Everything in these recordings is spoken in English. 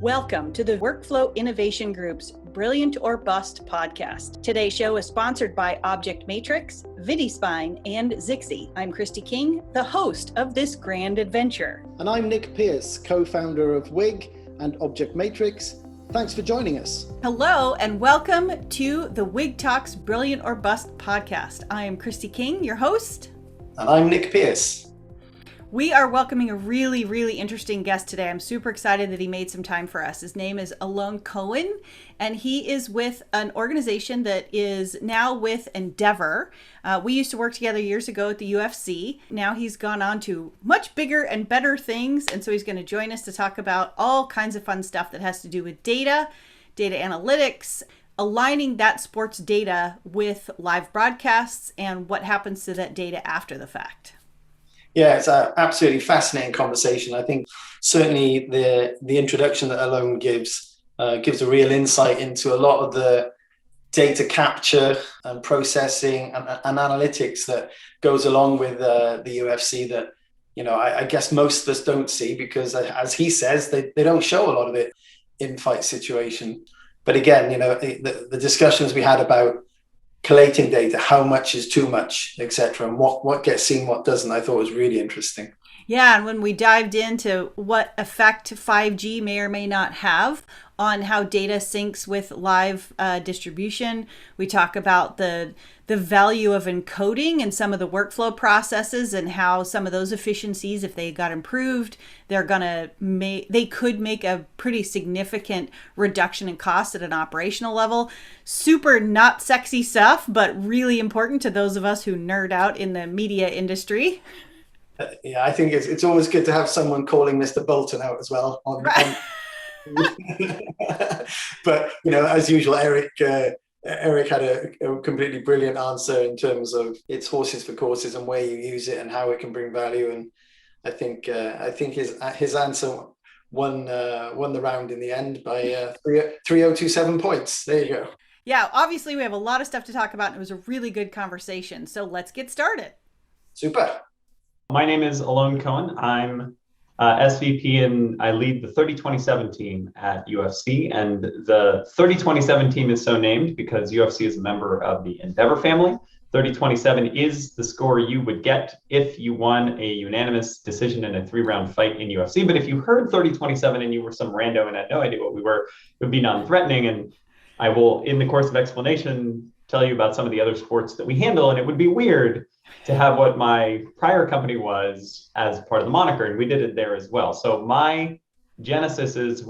Welcome to the Workflow Innovation Group's Brilliant or Bust podcast. Today's show is sponsored by FightMetric, Vidispine, and Zixi. I'm Christy King, the host of this grand adventure. And I'm Nick Pearce, co-founder of WIG and FightMetric. Thanks for joining us. Hello, and welcome to the WIG Talks Brilliant or Bust podcast. I am Christy King, your host. And I'm Nick Pearce. We are welcoming a really interesting guest today. I'm super excited that he made some time for us. His name is Alon Cohen, and he is with an organization that is now with Endeavor. We used to work together years ago at the UFC. Now he's gone on to much bigger and better things, and so he's going to join us to talk about all kinds of fun stuff that has to do with data analytics, aligning that sports data with live broadcasts, and what happens to that data after the fact. Yeah, it's an absolutely fascinating conversation. I think certainly the introduction that Alon gives a real insight into a lot of the data capture and processing and analytics that goes along with the UFC that, you know, I guess most of us don't see because, as he says, they don't show a lot of it in fight situation. But again, you know, the discussions we had about collating data, how much is too much, etc., and what gets seen, what doesn't, I thought was really interesting. Yeah, and when we dived into what effect 5G may or may not have on how data syncs with live distribution, we talk about the value of encoding and some of the workflow processes and how some of those efficiencies, if they got improved, they could make a pretty significant reduction in cost at an operational level. Super not sexy stuff, but really important to those of us who nerd out in the media industry. Yeah, I think it's always good to have someone calling Mr. Bolten out as well. But, you know, as usual, Eric had a completely brilliant answer in terms of it's horses for courses and where you use it and how it can bring value. And I think his answer won the round in the end by 3027 points. There you go. Yeah, obviously we have a lot of stuff to talk about, and it was a really good conversation. So let's get started. Super. My name is Alon Cohen. I'm SVP and I lead the 3027 team at UFC. And the 3027 team is so named because UFC is a member of the Endeavor family. 3027 is the score you would get if you won a unanimous decision in a 3-round fight in UFC. But if you heard 3027 and you were some rando and had no idea what we were, it would be non-threatening. And I will, in the course of explanation, tell you about some of the other sports that we handle. And it would be weird to have what my prior company was as part of the moniker, and we did it there as well. So my genesis is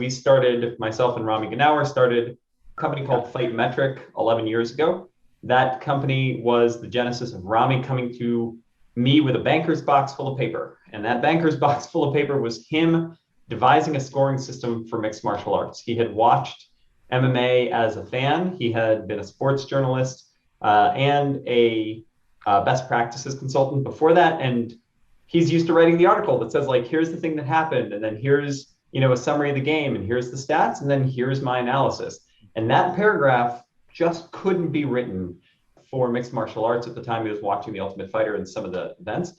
myself and Rami Ganauer started a company called FightMetric 11 years ago. That company was the genesis of Rami coming to me with a banker's box full of paper. And that banker's box full of paper was him devising a scoring system for mixed martial arts. He had watched MMA as a fan. He had been a sports journalist and a best practices consultant before that. And he's used to writing the article that says, like, here's the thing that happened. And then here's, you know, a summary of the game. And here's the stats. And then here's my analysis. And that paragraph just couldn't be written for mixed martial arts at the time he was watching The Ultimate Fighter and some of the events.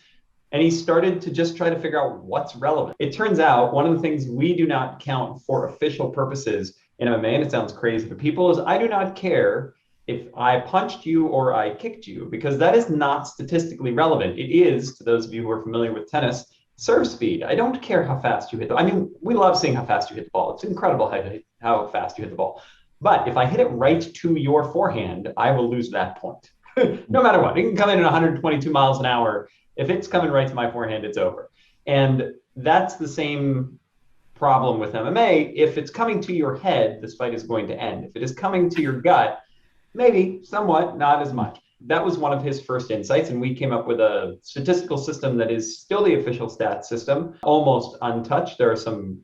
And he started to just try to figure out what's relevant. It turns out one of the things we do not count for official purposes in MMA, and it sounds crazy to people, is I do not care if I punched you or I kicked you, because that is not statistically relevant. It is, to those of you who are familiar with tennis, serve speed. I don't care how fast you hit the ball. I mean, we love seeing how fast you hit the ball. It's incredible how fast you hit the ball. But if I hit it right to your forehand, I will lose that point. No matter what. It can come in at 122 miles an hour. If it's coming right to my forehand, it's over. And that's the same problem with MMA. If it's coming to your head, this fight is going to end. If it is coming to your gut, maybe somewhat, not as much. That was one of his first insights, and we came up with a statistical system that is still the official stats system, almost untouched. There are some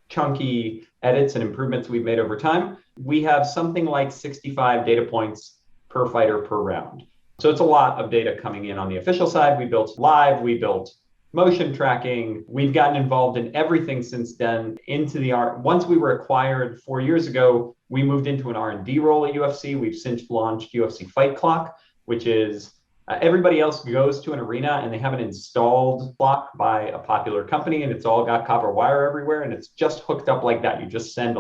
chunky edits and improvements we've made over time. We have something like 65 data points per fighter per round. So it's a lot of data coming in on the official side. We built live, we built motion tracking. We've gotten involved in everything since then. Once we were acquired 4 years ago, we moved into an R&D role at UFC. We've since launched UFC Fight Clock, which is Everybody else goes to an arena and they have an installed clock by a popular company, and it's all got copper wire everywhere, and it's just hooked up like that. You just send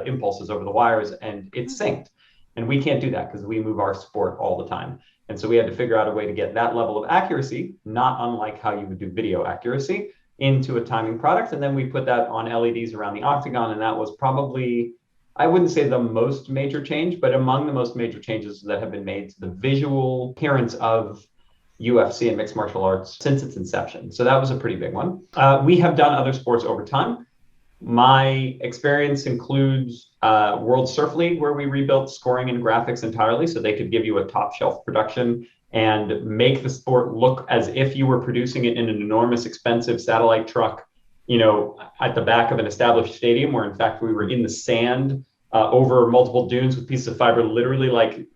impulses over the wires and it's synced. And we can't do that because we move our sport all the time. And so we had to figure out a way to get that level of accuracy, not unlike how you would do video accuracy, into a timing product. And then we put that on LEDs around the octagon. And that was probably, I wouldn't say the most major change, but among the most major changes that have been made to the visual appearance of UFC and mixed martial arts since its inception. So that was a pretty big one. We have done other sports over time. My experience includes World Surf League, where we rebuilt scoring and graphics entirely so they could give you a top shelf production and make the sport look as if you were producing it in an enormous, expensive satellite truck, at the back of an established stadium, where in fact we were in the sand over multiple dunes with pieces of fiber, literally like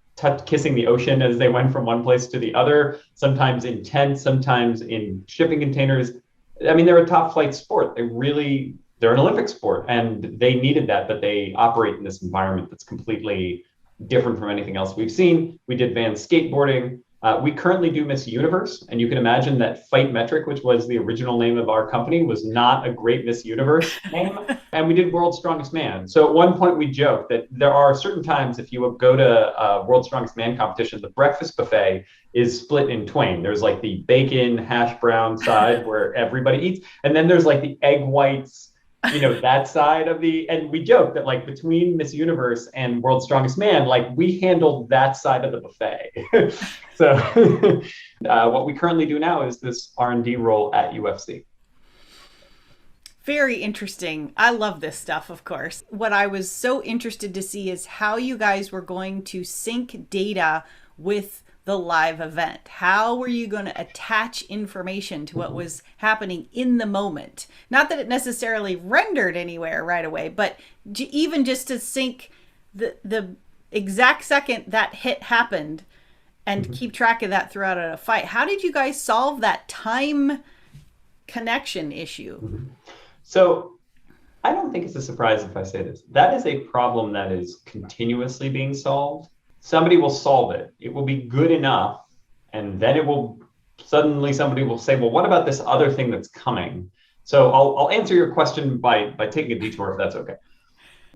kissing the ocean as they went from one place to the other, sometimes in tents, sometimes in shipping containers. I mean, they're a top flight sport. They're an Olympic sport, and they needed that, but they operate in this environment that's completely different from anything else we've seen. We did Vans skateboarding. We currently do Miss Universe, and you can imagine that FightMetric, which was the original name of our company, was not a great Miss Universe name. And we did World's Strongest Man. So at one point we joked that there are certain times if you go to World's Strongest Man competition, the breakfast buffet is split in twain. There's like the bacon hash brown side where everybody eats, and then there's like the egg whites, that side of and we joke that like between Miss Universe and World's Strongest Man, like we handled that side of the buffet. So what we currently do now is this R&D role at UFC. Very interesting. I love this stuff, of course. What I was so interested to see is how you guys were going to sync data with the live event. How were you going to attach information to what was happening in the moment? Not that it necessarily rendered anywhere right away, but even just to sync the exact second that hit happened and keep track of that throughout a fight. How did you guys solve that time connection issue? So I don't think it's a surprise if I say this. That is a problem that is continuously being solved. Somebody will solve it. It will be good enough. And then suddenly somebody will say, well, what about this other thing that's coming? So I'll answer your question by taking a detour, if that's okay.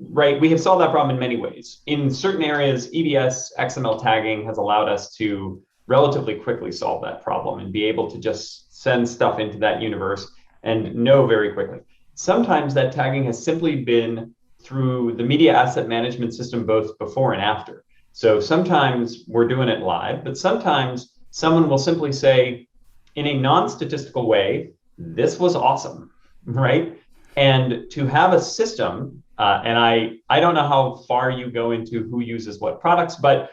Right. We have solved that problem in many ways. In certain areas, EBS XML tagging has allowed us to relatively quickly solve that problem and be able to just send stuff into that universe and know very quickly. Sometimes that tagging has simply been through the media asset management system, both before and after. So sometimes we're doing it live, but sometimes someone will simply say in a non-statistical way, this was awesome, right? And to have a system, and I don't know how far you go into who uses what products, but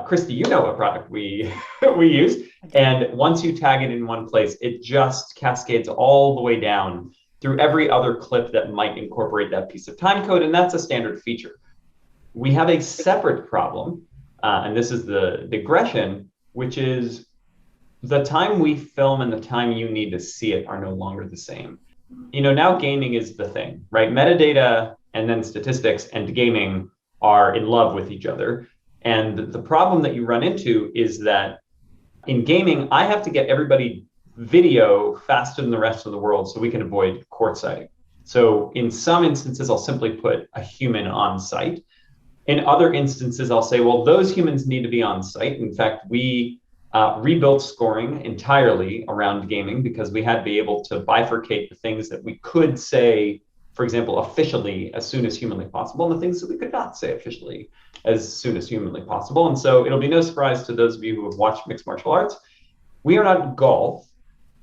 Christy, you know what product we use. And once you tag it in one place, it just cascades all the way down through every other clip that might incorporate that piece of time code. And that's a standard feature. We have a separate problem, and this is the digression, which is the time we film and the time you need to see it are no longer the same. Now gaming is the thing, right? Metadata and then statistics and gaming are in love with each other. And the problem that you run into is that in gaming, I have to get everybody video faster than the rest of the world so we can avoid court sighting. So in some instances, I'll simply put a human on site. In other instances, I'll say, well, those humans need to be on site. In fact, we rebuilt scoring entirely around gaming because we had to be able to bifurcate the things that we could say, for example, officially as soon as humanly possible, and the things that we could not say officially as soon as humanly possible. And so it'll be no surprise to those of you who have watched mixed martial arts. We are not golf.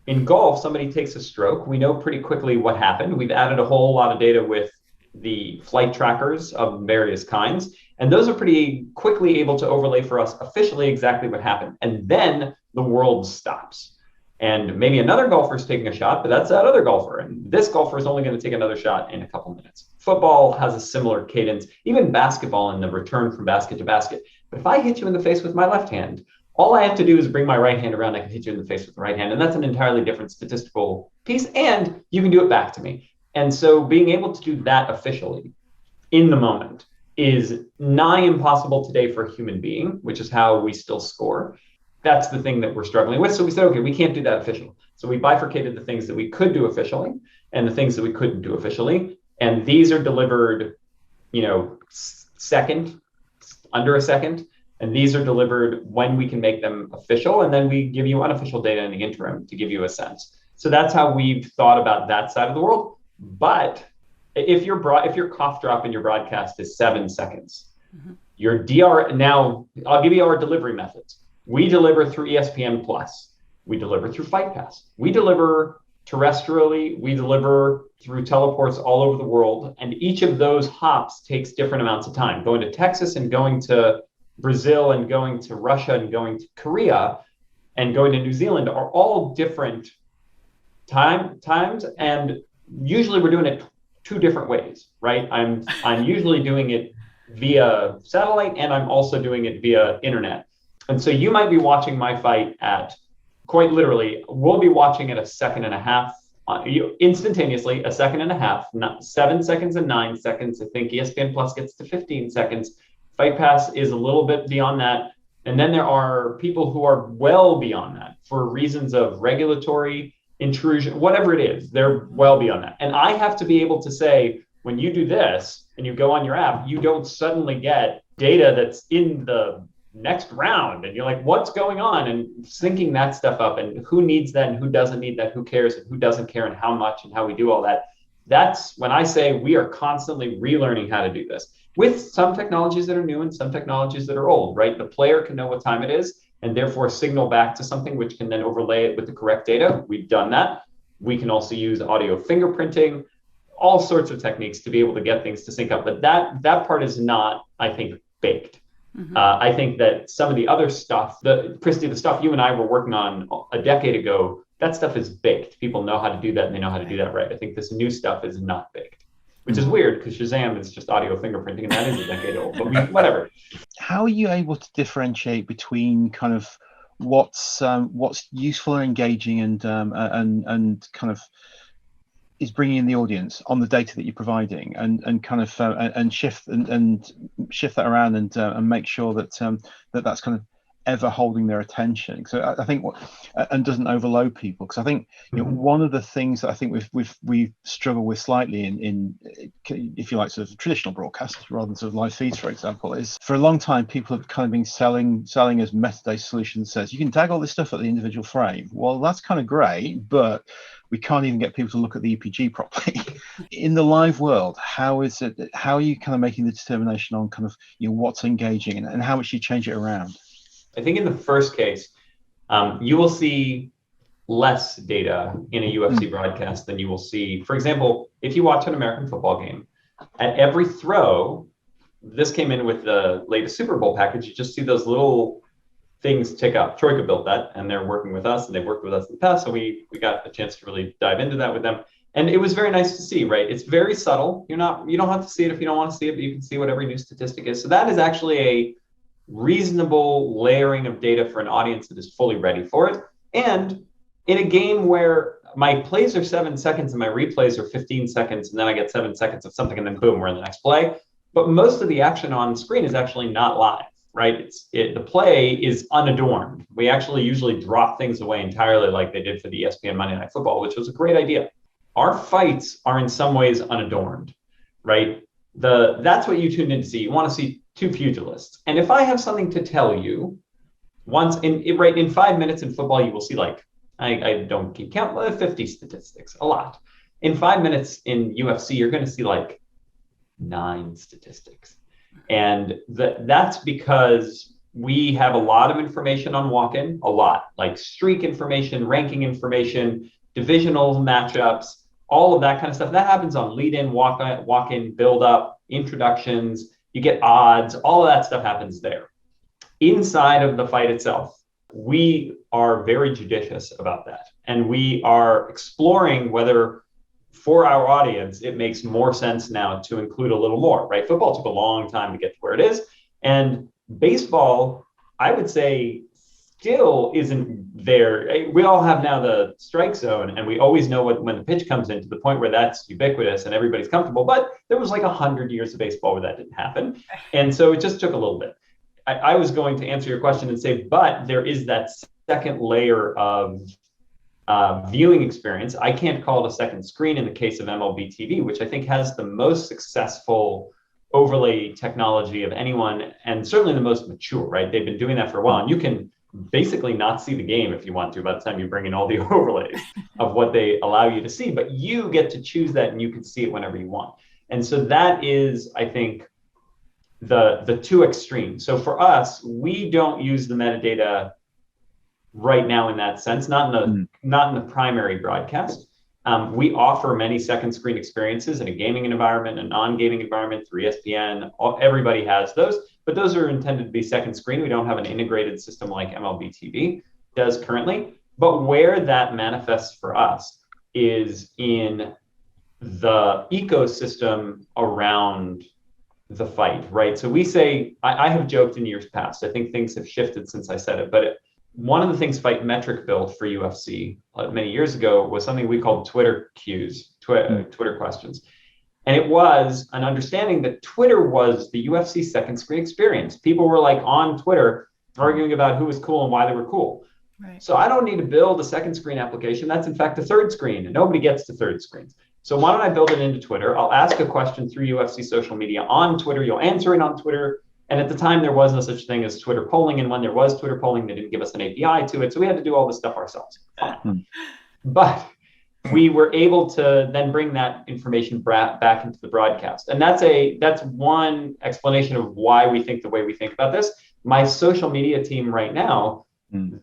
In golf, somebody takes a stroke. We know pretty quickly what happened. We've added a whole lot of data with the flight trackers of various kinds. And those are pretty quickly able to overlay for us officially exactly what happened. And then the world stops. And maybe another golfer is taking a shot, but that's that other golfer. And this golfer is only going to take another shot in a couple minutes. Football has a similar cadence, even basketball in the return from basket to basket. But if I hit you in the face with my left hand, all I have to do is bring my right hand around. I can hit you in the face with the right hand. And that's an entirely different statistical piece. And you can do it back to me. And so being able to do that officially in the moment is nigh impossible today for a human being, which is how we still score. That's the thing that we're struggling with. So we said, okay, we can't do that officially. So we bifurcated the things that we could do officially and the things that we couldn't do officially. And these are delivered, second, under a second. And these are delivered when we can make them official. And then we give you unofficial data in the interim to give you a sense. So that's how we've thought about that side of the world. But if your cough drop in your broadcast is 7 seconds, your DR, now I'll give you our delivery methods. We deliver through ESPN Plus. We deliver through Fight Pass. We deliver terrestrially. We deliver through teleports all over the world. And each of those hops takes different amounts of time. Going to Texas and going to Brazil and going to Russia and going to Korea and going to New Zealand are all different times. And usually we're doing it 2 different ways, right? I'm usually doing it via satellite, and I'm also doing it via internet. And so you might be watching my fight at, quite literally, we'll be watching at 1.5 seconds, instantaneously, 1.5 seconds, 7 seconds and 9 seconds. I think ESPN Plus gets to 15 seconds. Fight Pass is a little bit beyond that. And then there are people who are well beyond that for reasons of regulatory intrusion, whatever it is, they're well beyond that. And I have to be able to say, when you do this and you go on your app, you don't suddenly get data that's in the next round. And you're like, what's going on? And syncing that stuff up and who needs that and who doesn't need that, who cares and who doesn't care and how much and how we do all that. That's when I say we are constantly relearning how to do this with some technologies that are new and some technologies that are old, right? The player can know what time it is and therefore signal back to something which can then overlay it with the correct data. We've done that. We can also use audio fingerprinting, all sorts of techniques to be able to get things to sync up. But that part is not, I think, baked. I think that some of the other stuff, Christy, the stuff you and I were working on a decade ago, that stuff is baked. People know how to do that and they know how to do that right. I think this new stuff is not baked, which is weird because Shazam is just audio fingerprinting and that is a decade old, but whatever. How are you able to differentiate between kind of what's useful and engaging and kind of is bringing in the audience on the data that you're providing and kind of and shift that around and make sure that that's kind of ever holding their attention. So I think and doesn't overload people, because I think one of the things that I think we've struggled with slightly in if you like sort of traditional broadcasts rather than sort of live feeds, for example, is for a long time people have kind of been selling as metadata solutions. Says you can tag all this stuff at the individual frame. Well, that's kind of great, but we can't even get people to look at the EPG properly. In the live world, how are you kind of making the determination on kind of what's engaging and how much you change it around? I think in the first case, you will see less data in a UFC broadcast than you will see. For example, if you watch an American football game, at every throw, this came in with the latest Super Bowl package, you just see those little things tick up. Troika built that and they're working with us and they've worked with us in the past. So we got a chance to really dive into that with them. And it was very nice to see, right? It's very subtle. You don't have to see it if you don't want to see it, but you can see what every new statistic is. So that is actually a reasonable layering of data for an audience that is fully ready for it. And in a game where my plays are 7 seconds and my replays are 15 seconds, and then I get 7 seconds of something and then boom, we're in the next play. But most of the action on screen is actually not live. Right? The play is unadorned. We actually usually drop things away entirely like they did for the ESPN Monday Night Football, which was a great idea. Our fights are in some ways unadorned, right? That's what you tuned in to see. You want to see 2 pugilists. And if I have something to tell you, in 5 minutes in football, you will see I don't keep count, 50 statistics, a lot. In 5 minutes in UFC, you're going to see 9 statistics. And that's because we have a lot of information on walk-in, a lot, like streak information, ranking information, divisional matchups, all of that kind of stuff. That happens on lead-in, walk-in, build-up, introductions. You get odds. All of that stuff happens there. Inside of the fight itself, we are very judicious about that. And we are exploring whether for our audience, it makes more sense now to include a little more, right? Football took a long time to get to where it is. And baseball, I would say, still isn't there. We all have now the strike zone, and we always know when the pitch comes in, to the point where that's ubiquitous and everybody's comfortable. But there was 100 years of baseball where that didn't happen. And so it just took a little bit. I was going to answer your question and say, but there is that second layer of viewing experience. I can't call it a second screen in the case of MLB TV, which I think has the most successful overlay technology of anyone, and certainly the most mature, right? They've been doing that for a while, and you can basically not see the game if you want to by the time you bring in all the overlays of what they allow you to see, but you get to choose that and you can see it whenever you want. And so that is, I think, the two extremes. So for us, we don't use the metadata right now in that sense, not in the primary broadcast. We offer many second screen experiences in a gaming environment, a non-gaming environment through ESPN. Everybody has those, but those are intended to be second screen. We don't have an integrated system like MLB TV does currently. But where that manifests for us is in the ecosystem around the fight, right? So we say, I have joked in years past, I think things have shifted since I said it, but one of the things FightMetric built for UFC many years ago was something we called Twitter Qs, Twitter questions. And it was an understanding that Twitter was the UFC second screen experience. People were like on Twitter arguing about who was cool and why they were cool. Right. So I don't need to build a second screen application. That's in fact a third screen, and nobody gets to third screens. So why don't I build it into Twitter? I'll ask a question through UFC social media on Twitter. You'll answer it on Twitter. And at the time, there was no such thing as Twitter polling. And when there was Twitter polling, they didn't give us an API to it. So we had to do all this stuff ourselves. But we were able to then bring that information back into the broadcast. And that's one explanation of why we think the way we think about this. My social media team right now,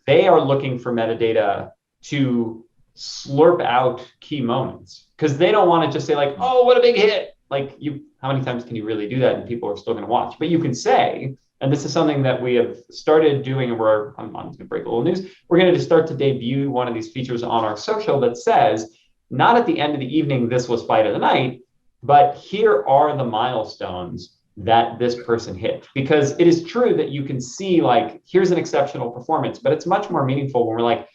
they are looking for metadata to slurp out key moments, because they don't want to just say like, oh, what a big hit. Like, how many times can you really do that and people are still going to watch? But you can say, and this is something that we have started doing, and I'm going to break a little news. We're going to start to debut one of these features on our social that says, not at the end of the evening, this was fight of the night, but here are the milestones that this person hit. Because it is true that you can see like, here's an exceptional performance, but it's much more meaningful when we're like,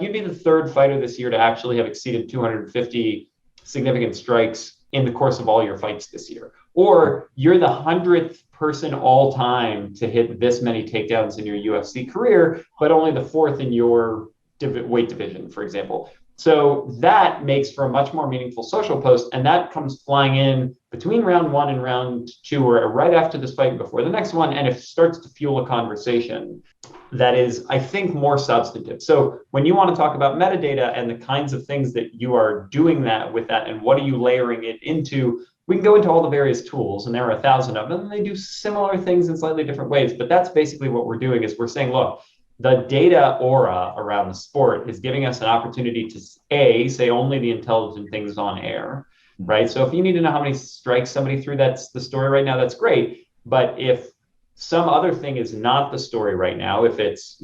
you'd be the third fighter this year to actually have exceeded 250 significant strikes in the course of all your fights this year. Or you're the 100th person all time to hit this many takedowns in your UFC career, but only the 4th in your weight division, for example. So that makes for a much more meaningful social post. And that comes flying in between round 1 and round 2, or right after this fight before the next one. And it starts to fuel a conversation that is, I think, more substantive. So when you want to talk about metadata and the kinds of things that you are doing that with that, and what are you layering it into, we can go into all the various tools, and there are 1,000 of them, and they do similar things in slightly different ways. But that's basically what we're doing, is we're saying, look, the data aura around the sport is giving us an opportunity to say only the intelligent things on air, right? So if you need to know how many strikes somebody threw, that's the story right now, that's great. But if some other thing is not the story right now, if it's,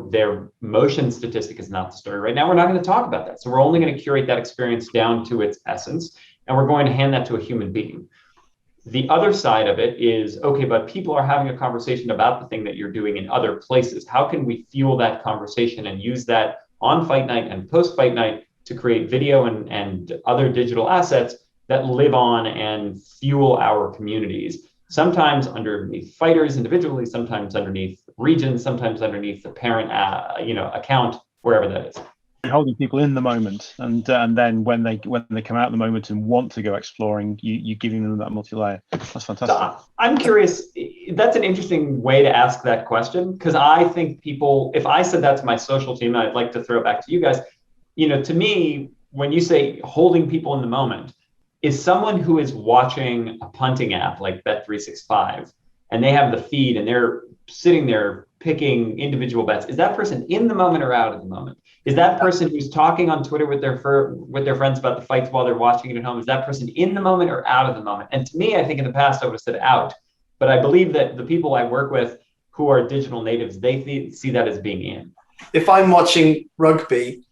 their motion statistic is not the story right now, we're not going to talk about that. So we're only going to curate that experience down to its essence, and we're going to hand that to a human being. The other side of it is, okay, but people are having a conversation about the thing that you're doing in other places. How can we fuel that conversation and use that on fight night and post-fight night to create video and other digital assets that live on and fuel our communities? Sometimes underneath fighters individually, sometimes underneath regions, sometimes underneath the parent, account, wherever that is. Holding people in the moment, and then when they come out of the moment and want to go exploring, you giving them that multi-layer. That's fantastic. So I'm curious. That's an interesting way to ask that question, because I think people, if I said that to my social team, I'd like to throw it back to you guys. To me, when you say holding people in the moment, is someone who is watching a punting app like Bet365, and they have the feed and they're sitting there picking individual bets. Is that person in the moment or out of the moment? Is that person who's talking on Twitter with their friends about the fights while they're watching it at home, is that person in the moment or out of the moment? And to me, I think in the past I would have said out, but I believe that the people I work with who are digital natives, they see that as being in. If I'm watching rugby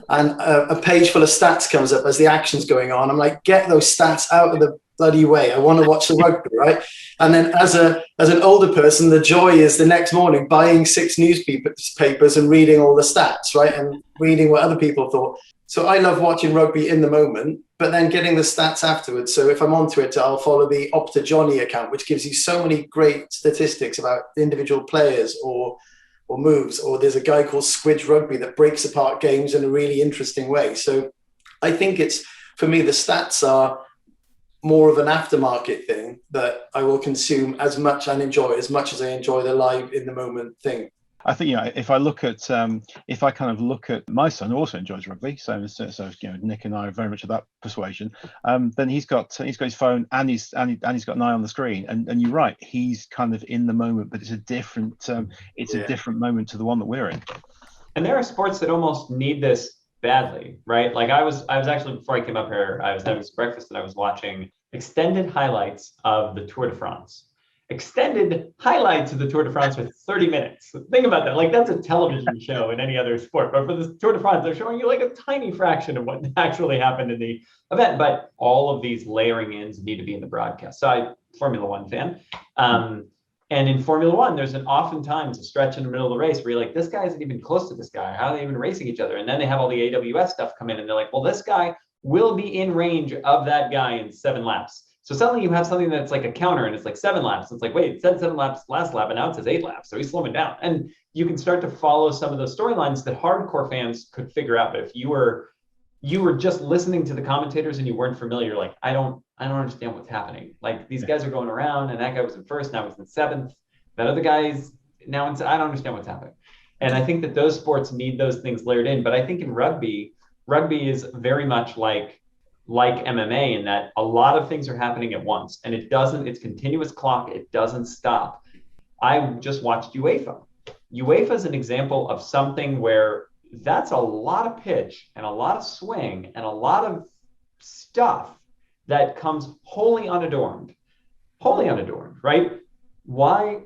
and a page full of stats comes up as the action's going on, I'm like, get those stats out of bloody way. I want to watch the rugby, right? And then as an older person, the joy is the next morning buying 6 newspapers and reading all the stats, right? And reading what other people thought. So I love watching rugby in the moment, but then getting the stats afterwards. So if I'm on Twitter, I'll follow the Opta Johnny account, which gives you so many great statistics about individual players or moves. Or there's a guy called Squidge Rugby that breaks apart games in a really interesting way. So I think for me, the stats are more of an aftermarket thing that I will consume as much and enjoy as much as I enjoy the live in the moment thing. I think, if I look at, if I kind of look at my son, who also enjoys rugby, so Nick and I are very much of that persuasion. Then he's got his phone and he's got an eye on the screen, and you're right, he's kind of in the moment, but it's a different a different moment to the one that we're in. And there are sports that almost need this badly, right? Like I was actually, before I came up here, I was having some breakfast and I was watching extended highlights of the Tour de France. Extended highlights of the Tour de France for 30 minutes. Think about that. Like that's a television show in any other sport. But for the Tour de France, they're showing you like a tiny fraction of what actually happened in the event. But all of these layering ins need to be in the broadcast. So I'm Formula One fan. And in Formula One, there's oftentimes a stretch in the middle of the race where you're like, this guy isn't even close to this guy. How are they even racing each other? And then they have all the AWS stuff come in and they're like, well, this guy will be in range of that guy in 7 laps. So suddenly you have something that's like a counter and it's like 7 laps. It's like, wait, it said 7 laps last lap and now it says 8 laps. So he's slowing down. And you can start to follow some of those storylines that hardcore fans could figure out. But if you were just listening to the commentators and you weren't familiar, like, I don't understand what's happening. Like these guys are going around and that guy was in first, now he's in 7th. That other guy's now in, I don't understand what's happening. And I think that those sports need those things layered in. But I think in rugby is very much like MMA in that a lot of things are happening at once and it's continuous clock. It doesn't stop. I just watched UEFA. UEFA is an example of something where that's a lot of pitch and a lot of swing and a lot of stuff that comes wholly unadorned, right? Why?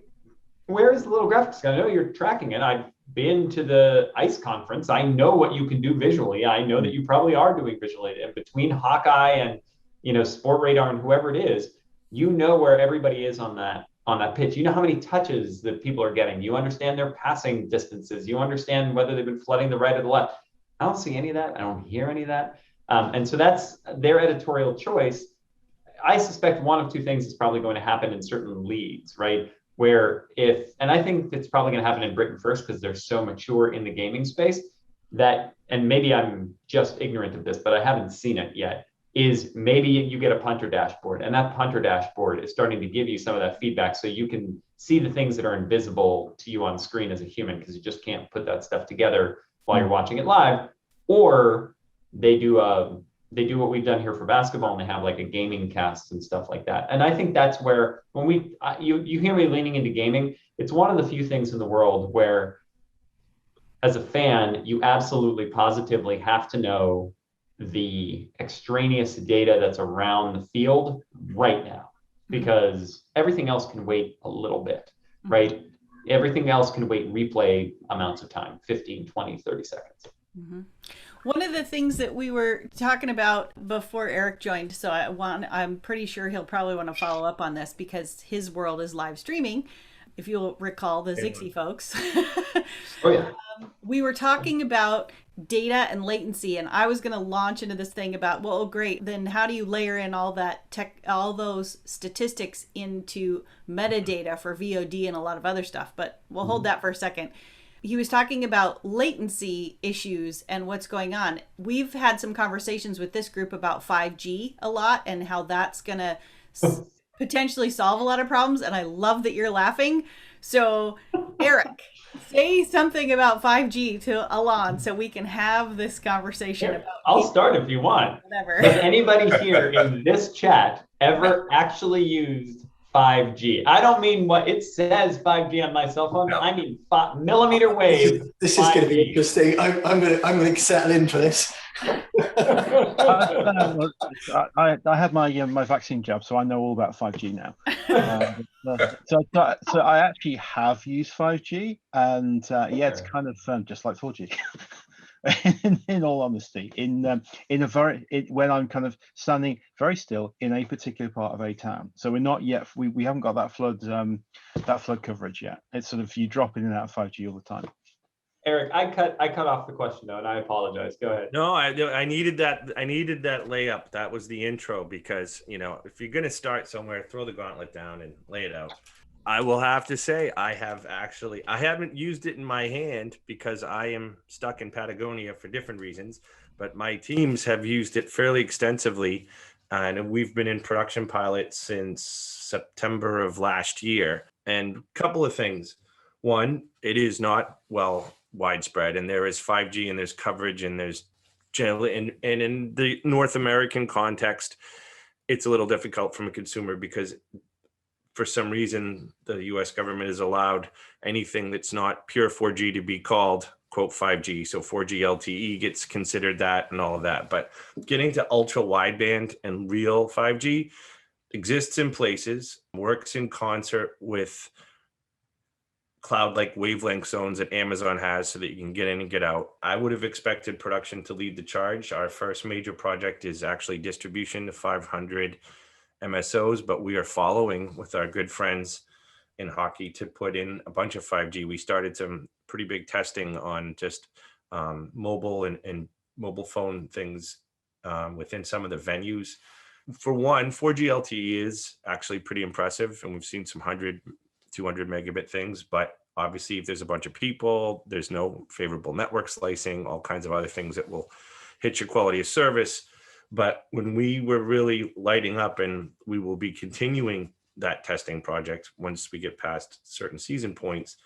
Where is the little graphics? I know you're tracking it. I've been to the ICE conference. I know what you can do visually. I know that you probably are doing visually. And between Hawkeye and Sport Radar and whoever it is, you know where everybody is on that pitch. You know how many touches that people are getting. You understand their passing distances. You understand whether they've been flooding the right or the left. I don't see any of that. I don't hear any of that. And so that's their editorial choice. I suspect one of two things is probably going to happen in certain leagues, right? And I think it's probably going to happen in Britain first because they're so mature in the gaming space that, and maybe I'm just ignorant of this, but I haven't seen it yet, is maybe you get a punter dashboard and that punter dashboard is starting to give you some of that feedback so you can see the things that are invisible to you on screen as a human because you just can't put that stuff together while you're watching it live. Or they do what we've done here for basketball and they have like a gaming cast and stuff like that. And I think that's where when you hear me leaning into gaming, it's one of the few things in the world where as a fan, you absolutely positively have to know the extraneous data that's around the field right now, because everything else can wait a little bit, right? Everything else can wait replay amounts of time, 15, 20, 30 seconds. Mm-hmm. One of the things that we were talking about before Eric joined, so I'm pretty sure he'll probably want to follow up on this because his world is live streaming. If you'll recall the Zixi folks. Oh yeah. We were talking about data and latency, and I was going to launch into this thing about, well, great, then how do you layer in all those statistics into metadata for VOD and a lot of other stuff, but we'll hold that for a second. He was talking about latency issues and what's going on. We've had some conversations with this group about 5G a lot and how that's going to potentially solve a lot of problems. And I love that you're laughing. So, Eric, say something about 5G to Alon so we can have this conversation about. I'll start if you want. Whatever. Has anybody here in this chat ever actually used 5G? I don't mean what it says 5G on my cell phone. No. I mean millimeter wave. This is going to be interesting. I'm going to settle in for this. I had my vaccine jab, so I know all about 5G now. So I actually have used 5G, and it's kind of just like 4G. in all honesty, when I'm kind of standing very still in a particular part of a town. So we're not yet, we haven't got that flood coverage yet. It's sort of you drop in and out of 5G all the time. Eric, I cut off the question though, and I apologize. Go ahead. No, I needed that layup. That was the intro, because if you're gonna start somewhere, throw the gauntlet down and lay it out. I will have to say I haven't used it in my hand because I am stuck in Patagonia for different reasons, but my teams have used it fairly extensively, and we've been in production pilot since September of last year. And a couple of things. One, it is not widespread, and there is 5G and there's coverage and there's generally, and in the North American context, it's a little difficult from a consumer because for some reason, the US government has allowed anything that's not pure 4G to be called, quote, 5G. So 4G LTE gets considered that and all of that. But getting to ultra wideband and real 5G exists in places, works in concert with cloud-like wavelength zones that Amazon has so that you can get in and get out. I would have expected production to lead the charge. Our first major project is actually distribution to 500 MSOs, but we are following with our good friends in hockey to put in a bunch of 5G. We started some pretty big testing on just mobile and mobile phone things within some of the venues. For one, 4G LTE is actually pretty impressive, and we've seen some 100, 200 megabit things, but obviously if there's a bunch of people, there's no favorable network slicing, all kinds of other things that will hit your quality of service. But when we were really lighting up, and we will be continuing that testing project once we get past certain season points,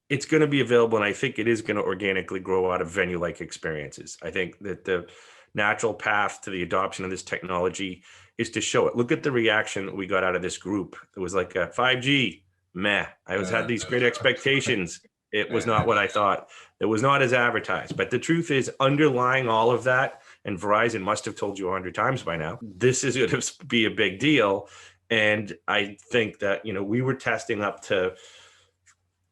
it's going to be available. And I think it is going to organically grow out of venue-like experiences. I think that the natural path to the adoption of this technology is to show it. Look at the reaction we got out of this group. It was like a 5G, meh. Had these great expectations. It was not what I thought. It was not as advertised. But the truth is, underlying all of that, and Verizon must have told you 100 times by now, this is going to be a big deal. And I think that, we were testing up to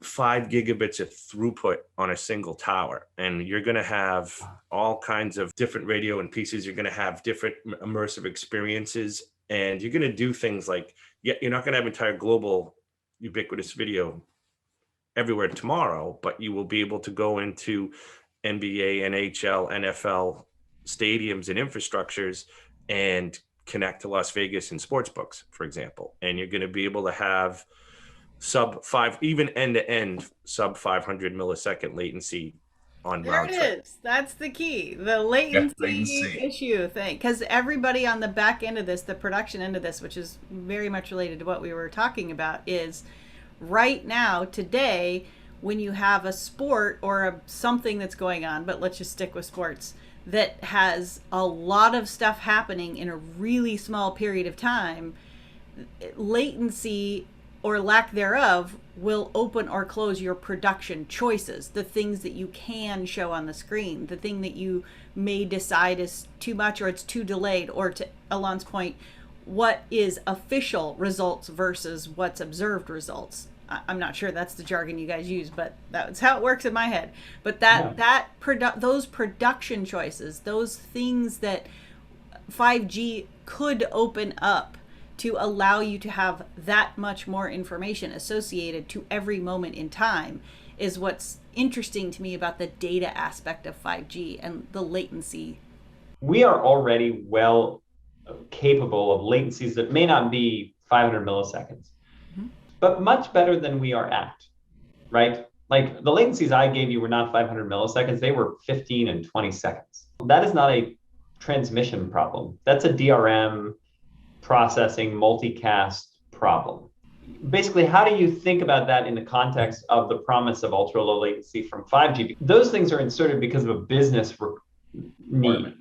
5 gigabits of throughput on a single tower. And you're going to have all kinds of different radio and pieces. You're going to have different immersive experiences. And you're going to do things like, you're not going to have entire global ubiquitous video everywhere tomorrow, but you will be able to go into NBA, NHL, NFL stadiums and infrastructures and connect to Las Vegas and sports books, for example. And you're going to be able to have even end-to-end sub 500 millisecond latency on round trip. There it is. That's the key. The latency issue thing. Because everybody on the back end of this, the production end of this, which is very much related to what we were talking about, is right now, today, when you have a sport or something that's going on, but let's just stick with sports, that has a lot of stuff happening in a really small period of time, latency or lack thereof will open or close your production choices, the things that you can show on the screen, the thing that you may decide is too much or it's too delayed, or to Alon's point, what is official results versus what's observed results. I'm not sure that's the jargon you guys use, but that's how it works in my head. But those production choices, those things that 5G could open up to allow you to have that much more information associated to every moment in time, is what's interesting to me about the data aspect of 5G and the latency. We are already well capable of latencies that may not be 500 milliseconds, but much better than we are at, right? Like the latencies I gave you were not 500 milliseconds, they were 15 and 20 seconds. That is not a transmission problem. That's a DRM processing multicast problem. Basically, how do you think about that in the context of the promise of ultra low latency from 5G? Those things are inserted because of a business need.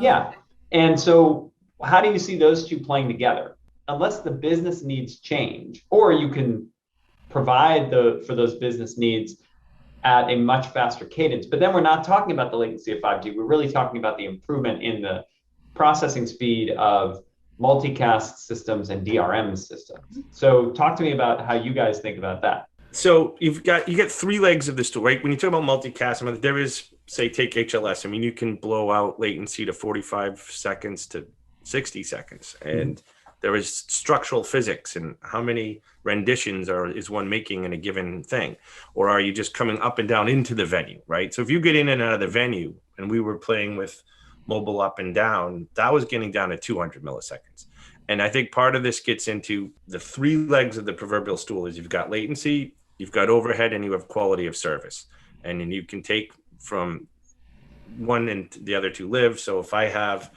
Yeah. And so how do you see those two playing together? Unless the business needs change, or you can provide for those business needs at a much faster cadence. But then we're not talking about the latency of 5G. We're really talking about the improvement in the processing speed of multicast systems and DRM systems. So talk to me about how you guys think about that. So you get 3 legs of the stool, right? When you talk about multicast, there is say take HLS. I mean, you can blow out latency to 45 seconds to 60 seconds. And there is structural physics and how many renditions is one making in a given thing? Or are you just coming up and down into the venue, right? So if you get in and out of the venue, and we were playing with mobile up and down, that was getting down to 200 milliseconds. And I think part of this gets into the three legs of the proverbial stool is you've got latency, you've got overhead, and you have quality of service. And then you can take from one and the other two live. So if I have,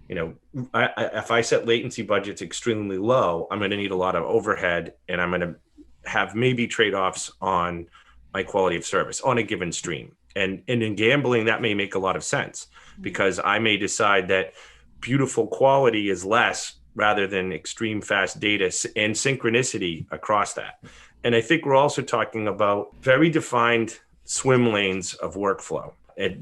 if I set latency budgets extremely low, I'm going to need a lot of overhead, and I'm going to have maybe trade-offs on my quality of service on a given stream. And in gambling, that may make a lot of sense because I may decide that beautiful quality is less rather than extreme fast data and synchronicity across that. And I think we're also talking about very defined swim lanes of workflow.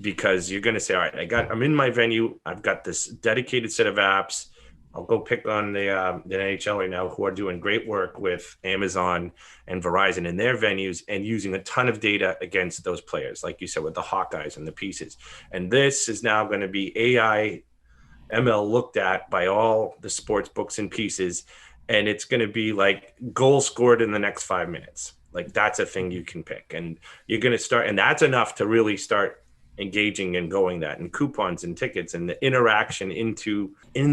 Because you're going to say, all right, I'm in my venue. I've got this dedicated set of apps. I'll go pick on the NHL right now, who are doing great work with Amazon and Verizon in their venues and using a ton of data against those players, like you said, with the Hawkeyes and the pieces. And this is now going to be AI ML looked at by all the sports books and pieces. And it's going to be like goal scored in the next 5 minutes. Like that's a thing you can pick. And you're going to start, and that's enough to really start engaging and going that, and coupons and tickets and the interaction in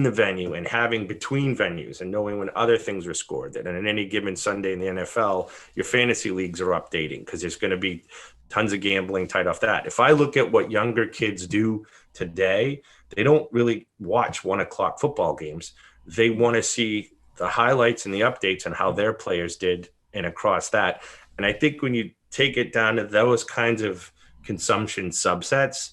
the venue and having between venues and knowing when other things are scored. That on any given Sunday in the NFL, your fantasy leagues are updating because there's going to be tons of gambling tied off that. If I look at what younger kids do today, they don't really watch 1 o'clock football games. They want to see the highlights and the updates on how their players did and across that. And I think when you take it down to those kinds of consumption subsets,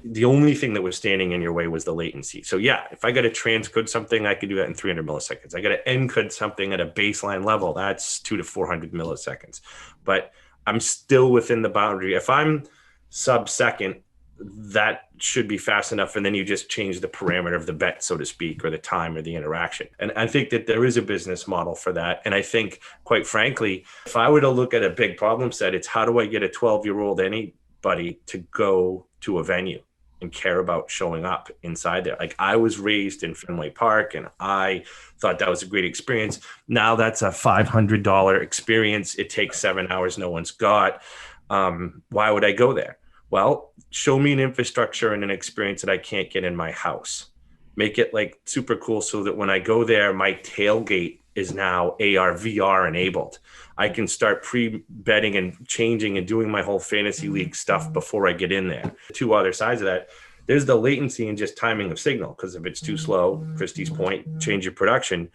the only thing that was standing in your way was the latency. So yeah, if I got to transcode something, I could do that in 300 milliseconds. I got to encode something at a baseline level, that's 200 to 400 milliseconds. But I'm still within the boundary. If I'm sub-second, that should be fast enough. And then you just change the parameter of the bet, so to speak, or the time or the interaction. And I think that there is a business model for that. And I think, quite frankly, if I were to look at a big problem set, it's how do I get a 12-year-old anybody to go to a venue and care about showing up inside there? Like I was raised in Fenway Park and I thought that was a great experience. Now that's a $500 experience. It takes 7 hours. No one's got. Why would I go there? Well, show me an infrastructure and an experience that I can't get in my house. Make it like super cool so that when I go there, my tailgate is now AR, VR enabled. I can start pre-betting and changing and doing my whole fantasy league stuff before I get in there. Two other sides of that, there's the latency and just timing of signal, because if it's too slow, Christy's point, change your production.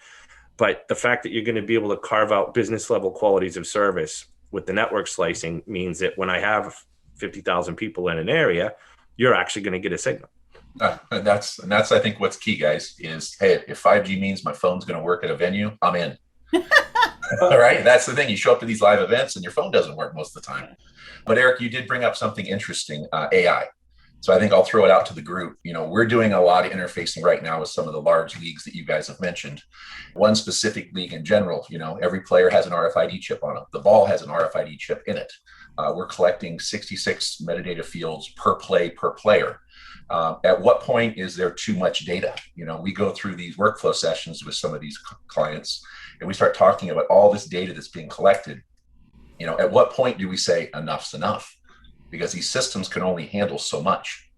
But the fact that you're going to be able to carve out business level qualities of service with the network slicing means that when I have 50,000 people in an area, you're actually going to get a signal. And that's I think what's key, guys, is hey, if 5G means my phone's going to work at a venue, I'm in. All right, that's the thing. You show up to these live events and your phone doesn't work most of the time. But Eric, you did bring up something interesting, AI. So I think I'll throw it out to the group. We're doing a lot of interfacing right now with some of the large leagues that you guys have mentioned. One specific league in general, every player has an RFID chip on it. The ball has an RFID chip in it. We're collecting 66 metadata fields per play per player. At what point is there too much data? We go through these workflow sessions with some of these clients and we start talking about all this data that's being collected. At what point do we say enough's enough? Because these systems can only handle so much.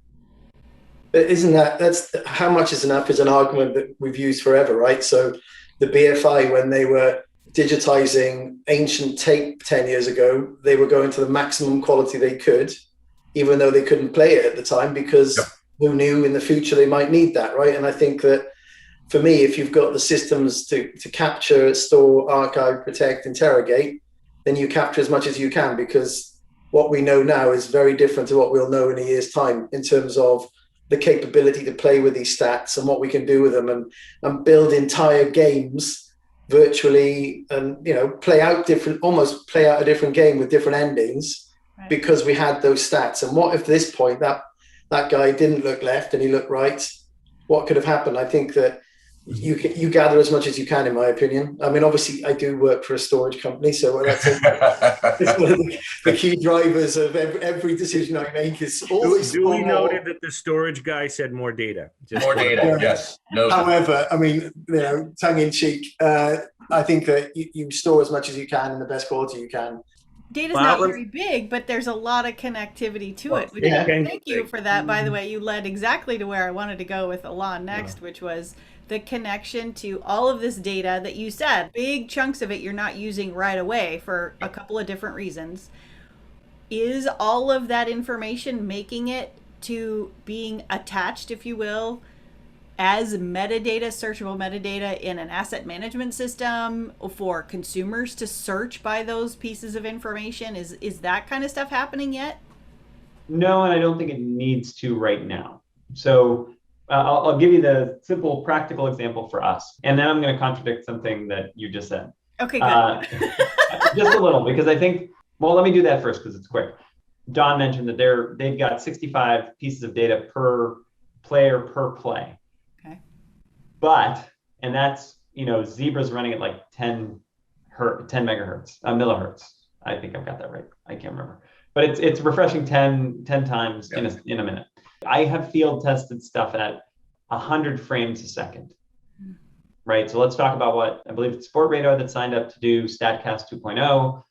But that's how much is enough is an argument that we've used forever, right? So the BFI, when they were digitizing ancient tape 10 years ago, they were going to the maximum quality they could, even though they couldn't play it at the time, because who knew in the future they might need that, right? And I think that for me, if you've got the systems to capture, store, archive, protect, interrogate, then you capture as much as you can, because what we know now is very different to what we'll know in a year's time in terms of the capability to play with these stats and what we can do with them and build entire games virtually and play out a different game with different endings, right? Because we had those stats. And what if this point that guy didn't look left and he looked right? What could have happened? I think that you gather as much as you can, in my opinion. I mean, obviously, I do work for a storage company, so that's it's one of the key drivers of every decision I make is always duly noted that the storage guy said more data. More data, yes. No. However, I mean, tongue in cheek, I think that you store as much as you can in the best quality you can. Data's not very big, but there's a lot of connectivity to it. Thank you for that. By the way, you led exactly to where I wanted to go with Alon next, which was the connection to all of this data that you said. Big chunks of it you're not using right away for a couple of different reasons. Is all of that information making it to being attached, if you will, as metadata, searchable metadata in an asset management system for consumers to search by those pieces of information? Is that kind of stuff happening yet? No, and I don't think it needs to right now. So I'll give you the simple practical example for us, and then I'm going to contradict something that you just said. Okay, good. Just a little, because I think, well, let me do that first because it's quick. Don mentioned that they've got 65 pieces of data per player per play. Okay. But, and that's, Zebra's running at like 10 megahertz, millihertz. I think I've got that right. I can't remember. But it's refreshing 10 times in a minute. I have field tested stuff at 100 frames a second, right? So let's talk about what I believe it's Sport Radar that signed up to do StatCast 2.0.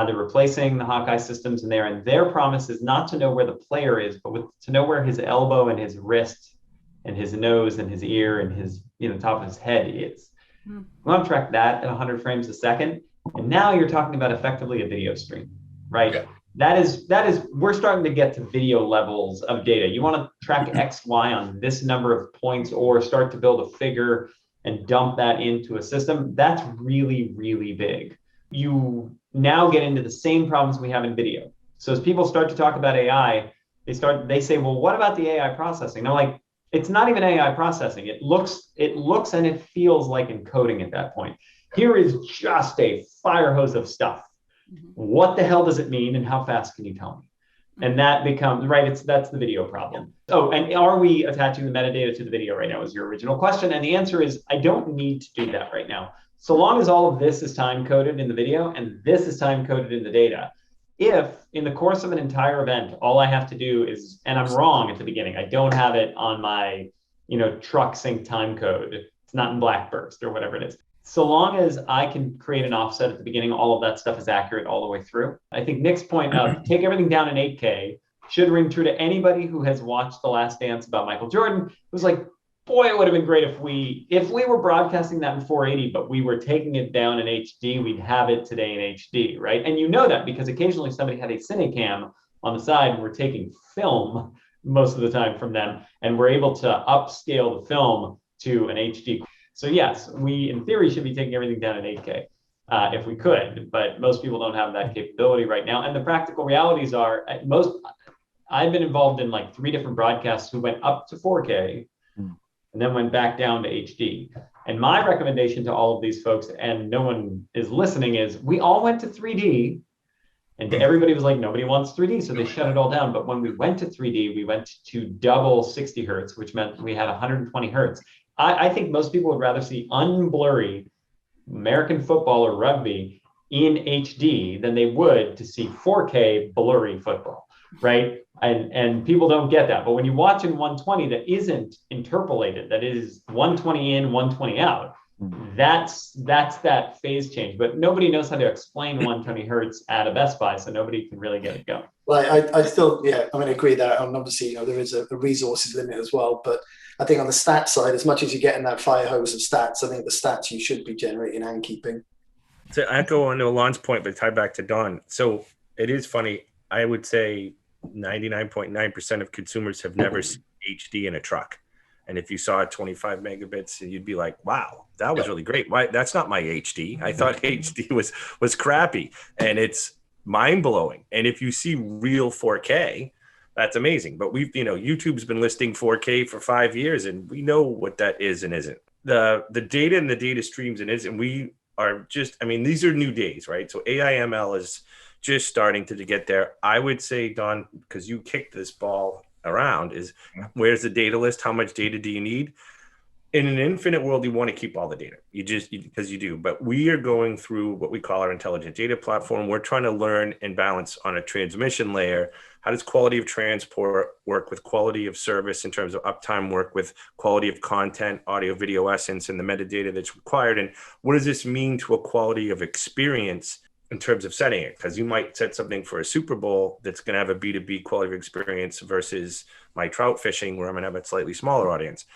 They're replacing the Hawkeye systems in there, and their promise is not to know where the player is, but to know where his elbow and his wrist and his nose and his ear and his top of his head is. We want to track that at 100 frames a second, and now you're talking about effectively a video stream, right? Yeah. That is, we're starting to get to video levels of data. You want to track X, Y on this number of points or start to build a figure and dump that into a system. That's really, really big. You now get into the same problems we have in video. So as people start to talk about AI, they say, well, what about the AI processing? They're like, it's not even AI processing. It looks and it feels like encoding at that point. Here is just a fire hose of stuff. What the hell does it mean and how fast can you tell me? And that becomes, right, that's the video problem. Oh, and are we attaching the metadata to the video right now is your original question. And the answer is, I don't need to do that right now. So long as all of this is time coded in the video and this is time coded in the data, if in the course of an entire event, all I have to do is, and I'm wrong at the beginning, I don't have it on my, truck sync time code. It's not in Blackburst or whatever it is. So long as I can create an offset at the beginning, all of that stuff is accurate all the way through. I think Nick's point of take everything down in 8K should ring true to anybody who has watched The Last Dance about Michael Jordan. It was like, boy, it would have been great if we were broadcasting that in 480, but we were taking it down in HD, we'd have it today in HD, right? And you know that because occasionally somebody had a Cinecam on the side and we're taking film most of the time from them, and we're able to upscale the film to an HD. So yes, we in theory should be taking everything down in 8K if we could, but most people don't have that capability right now. And the practical realities are I've been involved in like 3 different broadcasts who went up to 4K and then went back down to HD. And my recommendation to all of these folks, and no one is listening, is we all went to 3D and everybody was like, nobody wants 3D. So they shut it all down. But when we went to 3D, we went to double 60 Hertz, which meant we had 120 Hertz. I think most people would rather see unblurry American football or rugby in HD than they would to see 4K blurry football, right? And people don't get that. But when you watch in 120 that isn't interpolated, that is 120 in, 120 out, that's that phase change. But nobody knows how to explain 120 Hertz at a Best Buy, so nobody can really get it going. Well, I still, agree that. And obviously, there is a resources limit as well. But I think on the stats side, as much as you're getting that fire hose of stats, I think the stats you should be generating and keeping. To echo on Alon's point, but tie back to Don. So it is funny. I would say 99.9% of consumers have never seen HD in a truck. And if you saw 25 megabits, you'd be like, wow, that was really great. Why? That's not my HD. I thought HD was crappy. And it's mind blowing. And if you see real 4K, that's amazing. But YouTube's been listing 4K for 5 years, and we know what that is and isn't. The data and the data streams and is, and we are just, these are new days, right? So AI/ML is just starting to get there. I would say, Don, because you kicked this ball around, is where's the data list? How much data do you need? in an infinite world, you want to keep all the data. Because you do. But we are going through what we call our intelligent data platform. We're trying to learn and balance on a transmission layer. How does quality of transport work with quality of service in terms of uptime, work with quality of content, audio, video essence, and the metadata that's required? And what does this mean to a quality of experience in terms of setting it? Because you might set something for a Super Bowl that's going to have a B2B quality of experience versus my trout fishing, where I'm going to have a slightly smaller audience.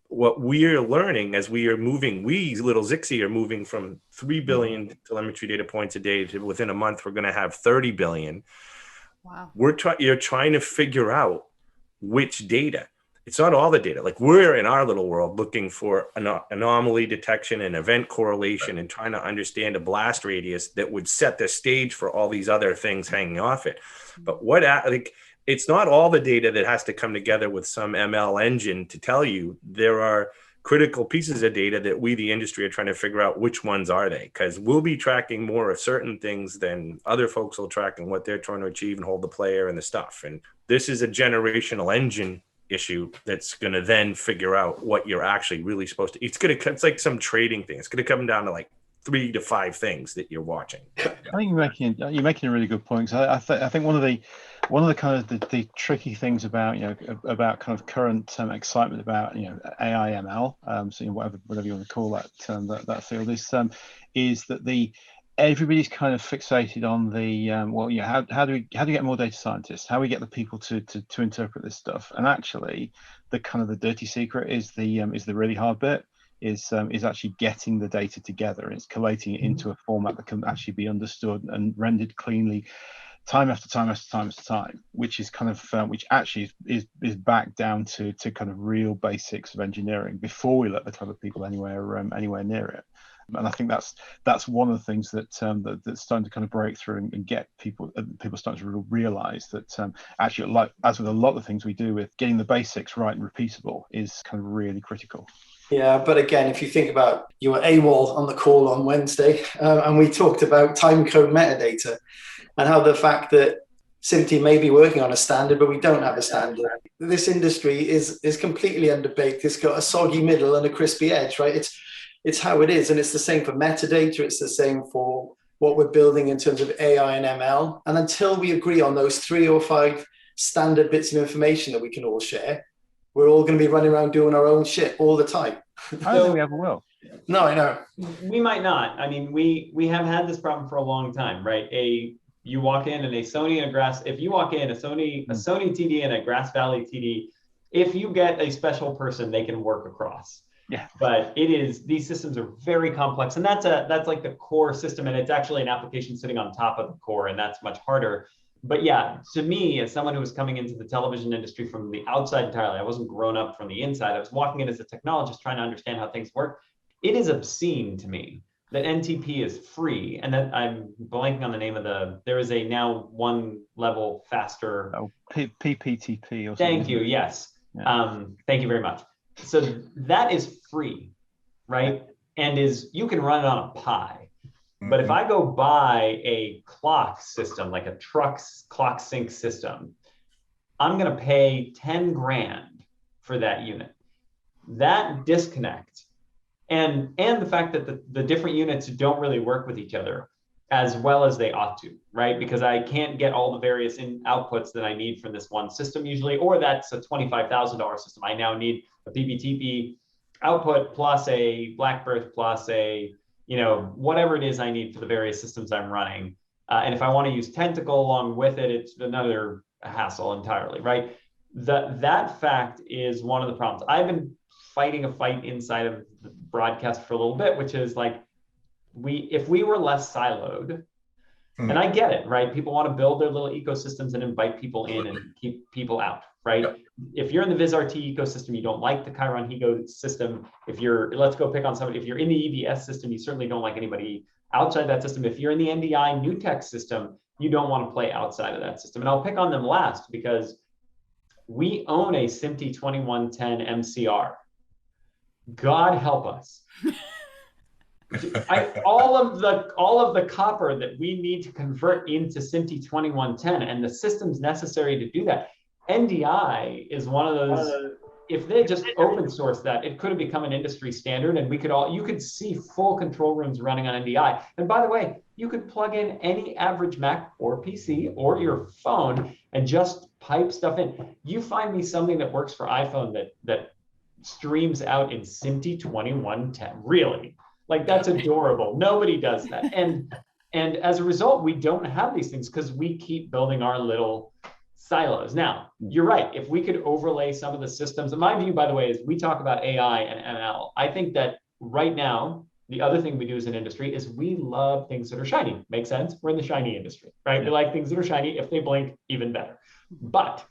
What we are learning as we are moving, we little Zixi are moving from 3 billion telemetry data points a day to within a month, we're going to have 30 billion. Wow. You're trying to figure out which data. It's not all the data. Like we're in our little world looking for anomaly detection and event correlation and trying to understand a blast radius that would set the stage for all these other things hanging off it. But it's not all the data that has to come together with some ML engine to tell you. There are critical pieces of data that we, the industry, are trying to figure out which ones are they, because we'll be tracking more of certain things than other folks will track and what they're trying to achieve and hold the player and the stuff. And this is a generational engine issue that's going to then figure out what you're actually really supposed to. It's like some trading thing. It's going to come down to like 3 to 5 things that you're watching. I think you're making a really good point. So I think one of the kind of the tricky things about about kind of current excitement about AI ML, so whatever you want to call that that field is that everybody's kind of fixated on the how do we get more data scientists? How do we get the people to interpret this stuff? And actually, the kind of the dirty secret is the really hard bit. Is actually getting the data together, and it's collating it into a format that can actually be understood and rendered cleanly time after time after time after time, which is kind of which actually is back down to kind of real basics of engineering before we let the clever people anywhere near it. And I think that's one of the things that's starting to kind of break through and get people starting to realize that actually, like as with a lot of things we do, with getting the basics right and repeatable is kind of really critical. Yeah, but again, if you think about, you were AWOL on the call on Wednesday, and we talked about timecode metadata and how the fact that SMPTE may be working on a standard, but we don't have a standard. This industry is completely underbaked. It's got a soggy middle and a crispy edge, right? It's how it is, and it's the same for metadata. It's the same for what we're building in terms of AI and ML. And until we agree on those 3 or 5 standard bits of information that we can all share, we're all going to be running around doing our own shit all the time. I don't think we ever will. No, I know. We might not. I mean, we have had this problem for a long time, right? You walk in and a Sony and a Grass, if you walk in a Sony TD and a Grass Valley TD, if you get a special person, they can work across. Yeah. But these systems are very complex, and that's like the core system, and it's actually an application sitting on top of the core, and that's much harder. But yeah, to me, as someone who was coming into the television industry from the outside entirely, I wasn't grown up from the inside. I was walking in as a technologist trying to understand how things work. It is obscene to me that NTP is free, and that I'm blanking on the name of there is a now 1 level faster. Oh, PPTP or something. Thank you. Yes. Yeah. Thank you very much. So that is free, right? And you can run it on a Pi. But if I go buy a clock system, like a truck's clock sync system, I'm going to pay 10 grand for that unit. That disconnect and the fact that the different units don't really work with each other as well as they ought to, right? Because I can't get all the various outputs that I need from this one system usually, or that's a $25,000 system. I now need a PBTP output plus a Blackbird plus a whatever it is I need for the various systems I'm running. And if I want to use Tentacle along with it, it's another hassle entirely, right? That fact is one of the problems. I've been fighting a fight inside of the broadcast for a little bit, which is like, if we were less siloed, and I get it, right? People want to build their little ecosystems and invite people in and keep people out, right? Yep. If you're in the VizRT ecosystem, you don't like the Chiron ecosystem. Let's go pick on somebody. If you're in the EVS system, you certainly don't like anybody outside that system. If you're in the NDI New Tech system, you don't want to play outside of that system. And I'll pick on them last because we own a SMPTE 2110 MCR. God help us. All of the copper that we need to convert into SMPTE 2110 and the systems necessary to do that. NDI is one of those if they just open source that, it could have become an industry standard, and you could see full control rooms running on NDI. And by the way, you could plug in any average Mac or PC or your phone and just pipe stuff in. You find me something that works for iPhone that streams out in SMPTE 2110. Really? Like, that's adorable. Nobody does that. And as a result, we don't have these things because we keep building our little silos. Now, you're right. If we could overlay some of the systems, and my view, by the way, is we talk about AI and ML. I think that right now, the other thing we do as an industry is we love things that are shiny. Makes sense? We're in the shiny industry, right? We like things that are shiny. If they blink, even better. But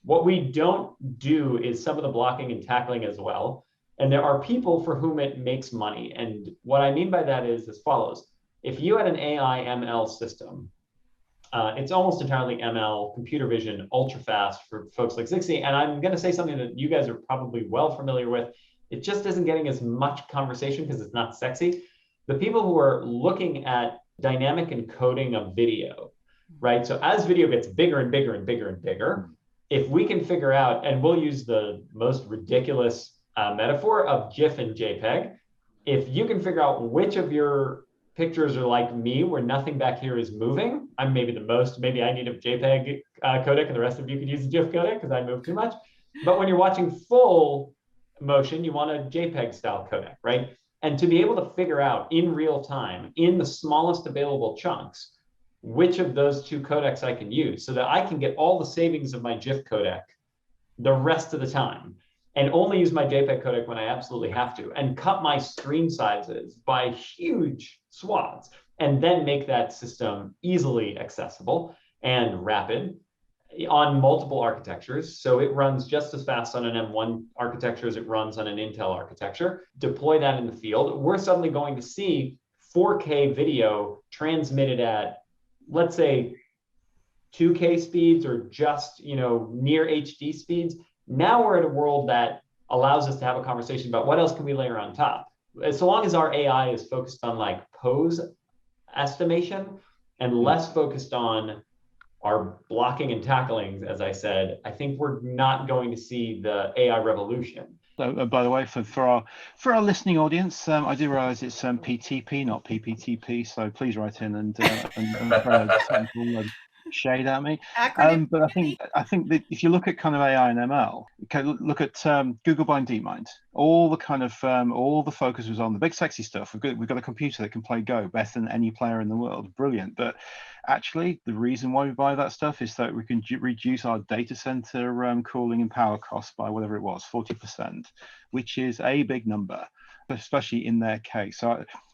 what we don't do is some of the blocking and tackling as well. And there are people for whom it makes money. And what I mean by that is as follows. If you had an AI ML system, it's almost entirely ML, computer vision, ultra fast for folks like Zixi. And I'm going to say something that you guys are probably well familiar with. It just isn't getting as much conversation because it's not sexy. The people who are looking at dynamic encoding of video, right? So as video gets bigger and bigger and bigger and bigger, if we can figure out, and we'll use the most ridiculous metaphor of GIF and JPEG, if you can figure out which of your pictures are like me, where nothing back here is moving. I'm maybe maybe I need a JPEG codec and the rest of you could use a GIF codec because I move too much. But when you're watching full motion, you want a JPEG style codec, right? And to be able to figure out in real time, in the smallest available chunks, which of those two codecs I can use so that I can get all the savings of my GIF codec the rest of the time, and only use my JPEG codec when I absolutely have to, and cut my screen sizes by huge swaths, and then make that system easily accessible and rapid on multiple architectures. So it runs just as fast on an M1 architecture as it runs on an Intel architecture. Deploy that in the field. We're suddenly going to see 4K video transmitted at, let's say, 2K speeds or just, near HD speeds. Now we're in a world that allows us to have a conversation about what else can we layer on top. So long as our AI is focused on like pose estimation and less focused on our blocking and tackling, as I said, I think we're not going to see the AI revolution. So, by the way, for our listening audience, I do realize it's PTP, not PPTP. So please write in and shade at me. But I think that if you look at kind of AI and ML, look at Google Blind DeepMind. All the focus was on the big sexy stuff. We've got a computer that can play Go better than any player in the world. Brilliant. But actually, the reason why we buy that stuff is that we can reduce our data center cooling and power costs by whatever it was, 40%, which is a big number, especially in their case.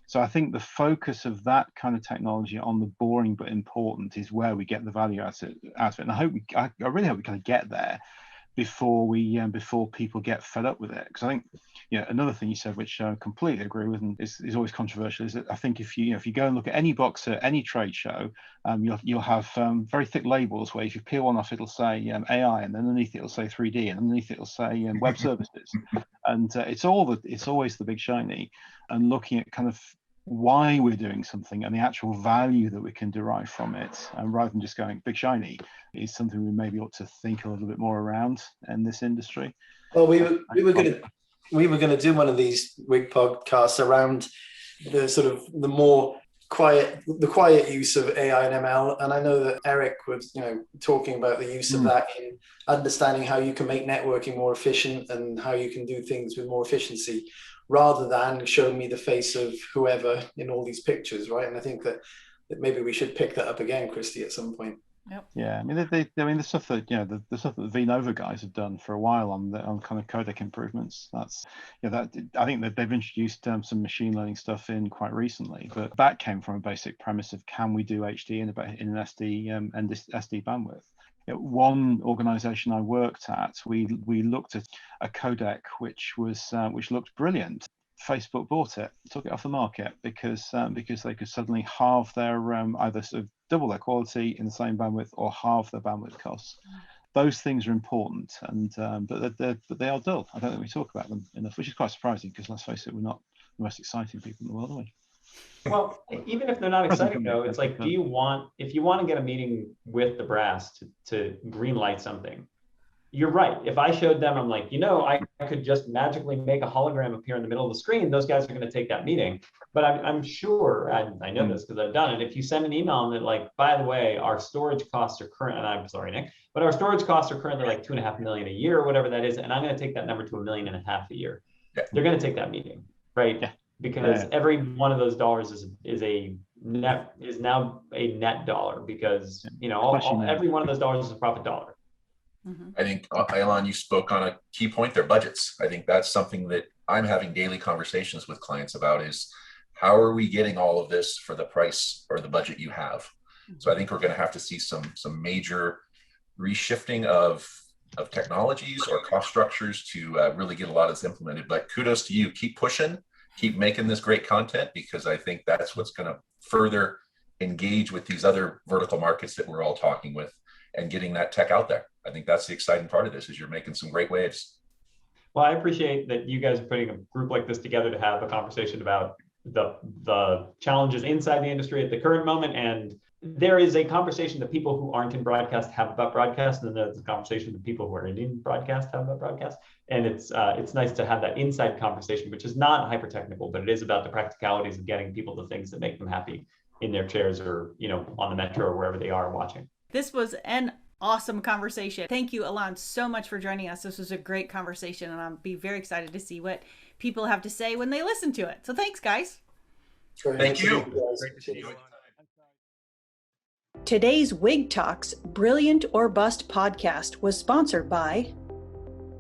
So I think the focus of that kind of technology on the boring but important is where we get the value out of it. And I really hope we kind of get there before people get fed up with it. Because I think, another thing you said, which I completely agree with, and is always controversial, is that I think if you go and look at any box at any trade show, you'll have very thick labels where if you peel one off, it'll say AI, and then underneath it'll say 3D, and underneath it'll say web services, and it's always the big shiny. And looking at kind of why we're doing something and the actual value that we can derive from it, and rather than just going big shiny, is something we maybe ought to think a little bit more around in this industry. Well, we were going to do one of these WIG podcasts around the sort of the quiet use of AI and ML, and I know that Eric was talking about the use of that in understanding how you can make networking more efficient and how you can do things with more efficiency, rather than showing me the face of whoever in all these pictures, right? And I think that maybe we should pick that up again, Christy, at some point. Yep. Yeah, I mean, the stuff that the stuff that the VNova guys have done for a while on kind of codec improvements. That's that I think that they've introduced some machine learning stuff in quite recently, but that came from a basic premise of can we do HD in an SD and this SD bandwidth. One organization I worked at, we looked at a codec which looked brilliant. Facebook bought it, took it off the market because they could suddenly halve their either sort of double their quality in the same bandwidth or halve their bandwidth costs. Those things are important, but they are dull. I don't think we talk about them enough, which is quite surprising because let's face it, we're not the most exciting people in the world, are we? Well, even if they're not exciting though, it's like, if you want to get a meeting with the brass to green light something, you're right. If I showed them, I'm like, I could just magically make a hologram appear in the middle of the screen, those guys are going to take that meeting. But I'm sure, and I know this because I've done it, if you send an email and they're like, by the way, our storage costs are current, and I'm sorry, Nick, but our storage costs are currently like $2.5 million a year, or whatever that is, and I'm going to take that number to $1.5 million a year. Yeah. They're going to take that meeting, right? Yeah. Because every one of those dollars is now a net dollar, because every one of those dollars is a profit dollar. I think, Alon, you spoke on a key point there, budgets. I think that's something that I'm having daily conversations with clients about, is how are we getting all of this for the price or the budget you have? So I think we're going to have to see some major reshifting of technologies or cost structures to really get a lot of this implemented. But kudos to you. Keep pushing, keep making this great content, because I think that's what's going to further engage with these other vertical markets that we're all talking with, and getting that tech out there. I think that's the exciting part of this, is you're making some great waves. Well, I appreciate that you guys are putting a group like this together to have a conversation about the challenges inside the industry at the current moment. And there is a conversation that people who aren't in broadcast have about broadcast, and then there's a conversation that people who are in broadcast have about broadcast. And it's nice to have that inside conversation, which is not hyper technical, but it is about the practicalities of getting people the things that make them happy in their chairs, or on the metro, or wherever they are watching. This was an awesome conversation. Thank you, Alon, so much for joining us. This was a great conversation, and I'll be very excited to see what people have to say when they listen to it. So thanks, guys. Thank you. Great to see you. Today's WIG Talks Brilliant or Bust podcast was sponsored by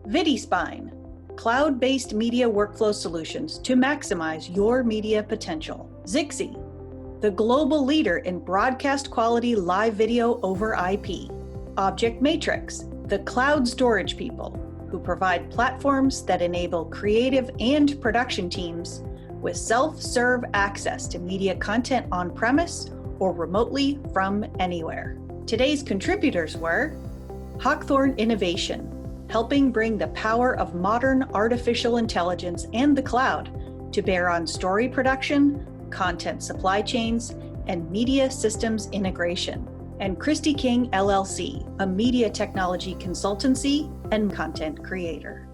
Vidispine, cloud-based media workflow solutions to maximize your media potential. Zixi, the global leader in broadcast quality live video over IP. FightMetric, the cloud storage people who provide platforms that enable creative and production teams with self-serve access to media content on-premise or remotely from anywhere. Today's contributors were Hackthorne Innovation, helping bring the power of modern artificial intelligence and the cloud to bear on story production, content supply chains, and media systems integration. And Christy King LLC, a media technology consultancy and content creator.